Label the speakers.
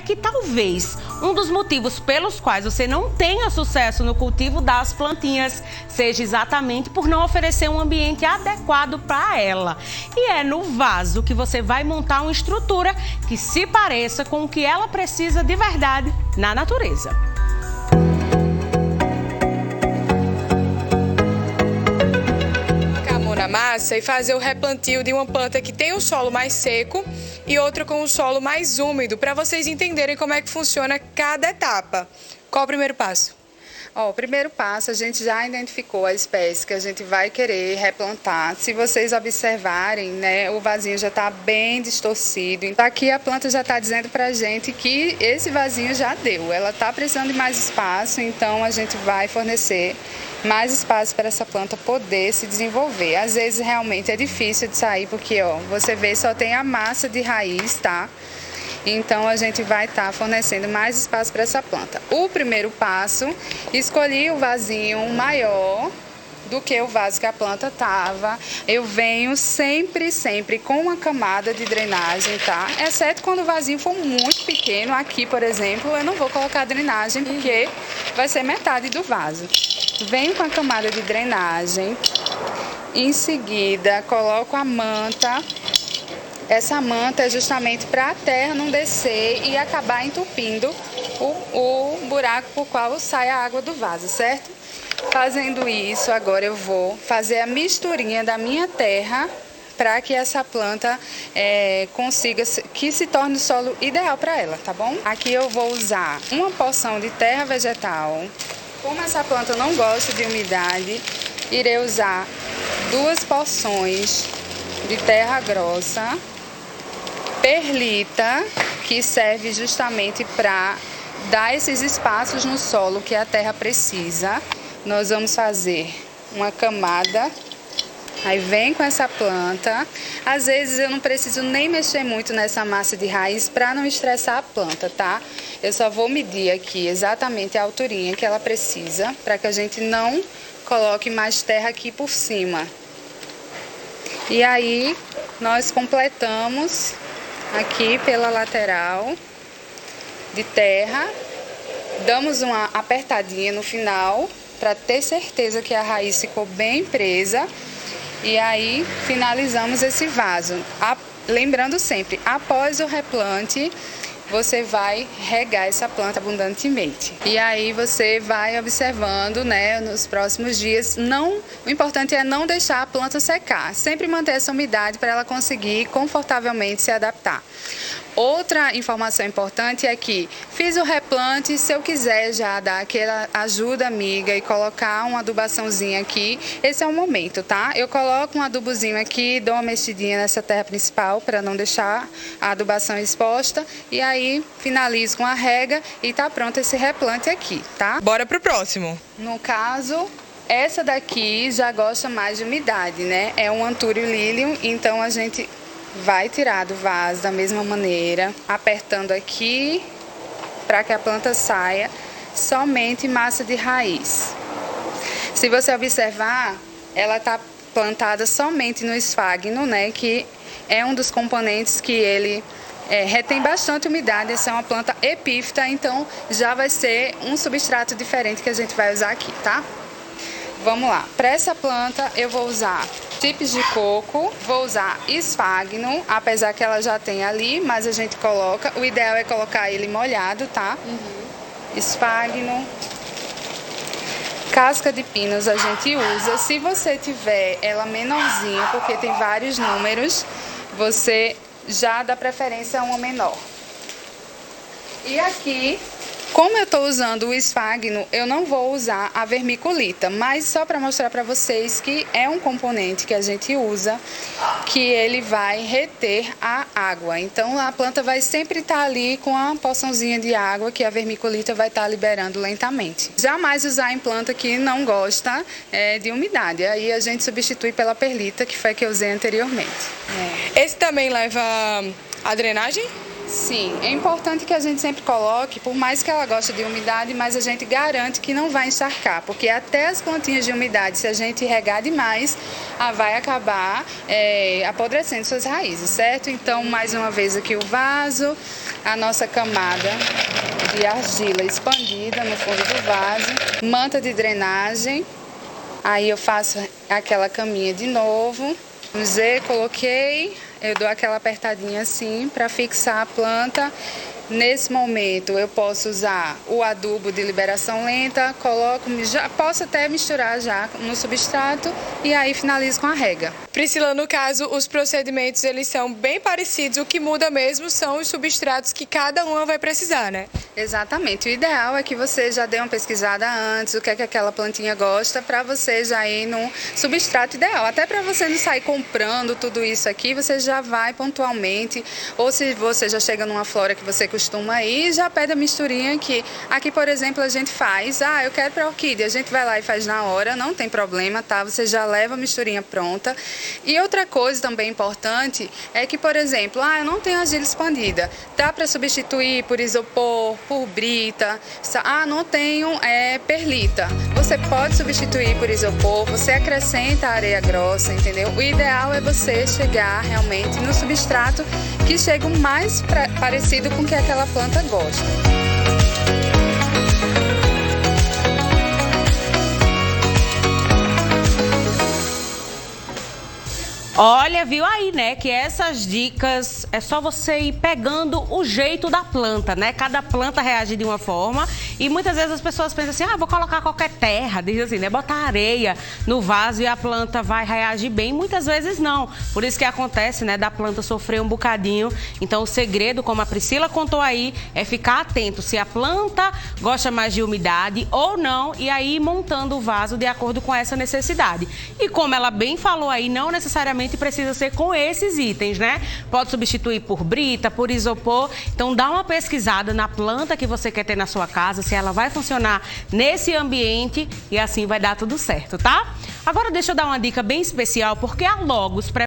Speaker 1: que talvez um dos motivos pelos quais você não tenha sucesso no cultivo das plantinhas seja exatamente por não oferecer um ambiente adequado para ela. E é no vaso que você vai montar uma estrutura que se pareça com o que ela precisa de verdade na natureza.
Speaker 2: Na massa e fazer o replantio de uma planta que tem o solo mais seco e outra com o solo mais úmido, para vocês entenderem como é que funciona cada etapa. Qual o primeiro passo?
Speaker 3: O primeiro passo, a gente já identificou a espécie que a gente vai querer replantar. Se vocês observarem, né, o vasinho já está bem distorcido. Então, aqui a planta já está dizendo para a gente que esse vasinho já deu. Ela está precisando de mais espaço, então a gente vai fornecer mais espaço para essa planta poder se desenvolver. Às vezes, realmente é difícil de sair, porque você vê, só tem a massa de raiz, tá? Então, a gente vai estar fornecendo mais espaço para essa planta. O primeiro passo, escolhi o vasinho maior do que o vaso que a planta estava. Eu venho sempre com uma camada de drenagem, tá? Exceto quando o vasinho for muito pequeno. Aqui, por exemplo, eu não vou colocar drenagem porque vai ser metade do vaso. Venho com a camada de drenagem. Em seguida, coloco a manta. Essa manta é justamente para a terra não descer e acabar entupindo o buraco por qual sai a água do vaso, certo? Fazendo isso, agora eu vou fazer a misturinha da minha terra para que essa planta consiga, que se torne o solo ideal para ela, tá bom? Aqui eu vou usar uma porção de terra vegetal. Como essa planta não gosta de umidade, irei usar 2 porções de terra grossa, perlita, que serve justamente para dar esses espaços no solo que a terra precisa. Nós vamos fazer uma camada, aí vem com essa planta. Às vezes eu não preciso nem mexer muito nessa massa de raiz para não estressar a planta, tá? Eu só vou medir aqui exatamente a alturinha que ela precisa, para que a gente não coloque mais terra aqui por cima. E aí nós completamos aqui pela lateral de terra, damos uma apertadinha no final para ter certeza que a raiz ficou bem presa e aí finalizamos esse vaso. Lembrando sempre, após o replante, você vai regar essa planta abundantemente. E aí você vai observando, né, nos próximos dias. O importante é não deixar a planta secar. Sempre manter essa umidade para ela conseguir confortavelmente se adaptar. Outra informação importante é que fiz o replante, se eu quiser já dar aquela ajuda amiga e colocar uma adubaçãozinha aqui, esse é o momento, tá? Eu coloco um adubozinho aqui, dou uma mexidinha nessa terra principal para não deixar a adubação exposta e aí finalizo com a rega e tá pronto esse replante aqui, tá?
Speaker 2: Bora pro próximo.
Speaker 3: No caso, essa daqui já gosta mais de umidade, né? É um Antúrio Lilium, então a gente vai tirar do vaso da mesma maneira, apertando aqui para que a planta saia somente massa de raiz. Se você observar, ela está plantada somente no esfagno, né, que é um dos componentes que ele retém bastante umidade. Essa é uma planta epífita, então já vai ser um substrato diferente que a gente vai usar aqui, tá? Vamos lá. Para essa planta eu vou usar chips de coco, vou usar esfagno, apesar que ela já tem ali, mas a gente coloca. O ideal é colocar ele molhado, tá? Esfagno. Casca de pinos a gente usa. Se você tiver ela menorzinha, porque tem vários números, você já dá preferência a uma menor. E aqui, como eu estou usando o esfagno, eu não vou usar a vermiculita, mas só para mostrar para vocês que é um componente que a gente usa, que ele vai reter a água. Então a planta vai sempre estar ali com a porçãozinha de água que a vermiculita vai estar liberando lentamente. Jamais usar em planta que não gosta de umidade. Aí a gente substitui pela perlita, que foi a que eu usei anteriormente.
Speaker 2: Esse também leva a drenagem?
Speaker 3: Sim, é importante que a gente sempre coloque, por mais que ela goste de umidade, mas a gente garante que não vai encharcar, porque até as plantinhas de umidade, se a gente regar demais, vai acabar apodrecendo suas raízes, certo? Então, mais uma vez aqui o vaso, a nossa camada de argila expandida no fundo do vaso, manta de drenagem, aí eu faço aquela caminha de novo, usei, coloquei, eu dou aquela apertadinha assim para fixar a planta. Nesse momento eu posso usar o adubo de liberação lenta, posso até misturar já no substrato e aí finalizo com a rega.
Speaker 2: Priscila, no caso, os procedimentos eles são bem parecidos, o que muda mesmo são os substratos que cada uma vai precisar, né?
Speaker 3: Exatamente, o ideal é que você já dê uma pesquisada antes, o que é que aquela plantinha gosta, para você já ir no substrato ideal. Até para você não sair comprando tudo isso aqui, você já vai pontualmente, ou se você já chega numa flora que você costuma ir, já pede a misturinha aqui. Aqui, por exemplo, a gente faz, eu quero para orquídea, a gente vai lá e faz na hora, não tem problema, tá? Você já leva a misturinha pronta. E outra coisa também importante é que, por exemplo, eu não tenho argila expandida, dá para substituir por isopor, por brita, não tenho perlita. Você pode substituir por isopor, você acrescenta areia grossa, entendeu? O ideal é você chegar realmente no substrato que chega o mais parecido com o que aquela planta gosta.
Speaker 1: Olha, viu aí, né, que essas dicas é só você ir pegando o jeito da planta, né? Cada planta reage de uma forma e muitas vezes as pessoas pensam assim, vou colocar qualquer terra, diz assim, né? Botar areia no vaso e a planta vai reagir bem. Muitas vezes não. Por isso que acontece, né, da planta sofrer um bocadinho. Então o segredo, como a Priscila contou aí, é ficar atento se a planta gosta mais de umidade ou não e aí ir montando o vaso de acordo com essa necessidade. E como ela bem falou aí, não necessariamente precisa ser com esses itens, né? Pode substituir por brita, por isopor. Então dá uma pesquisada na planta que você quer ter na sua casa, se ela vai funcionar nesse ambiente e assim vai dar tudo certo, tá? Agora deixa eu dar uma dica bem especial, porque a Logos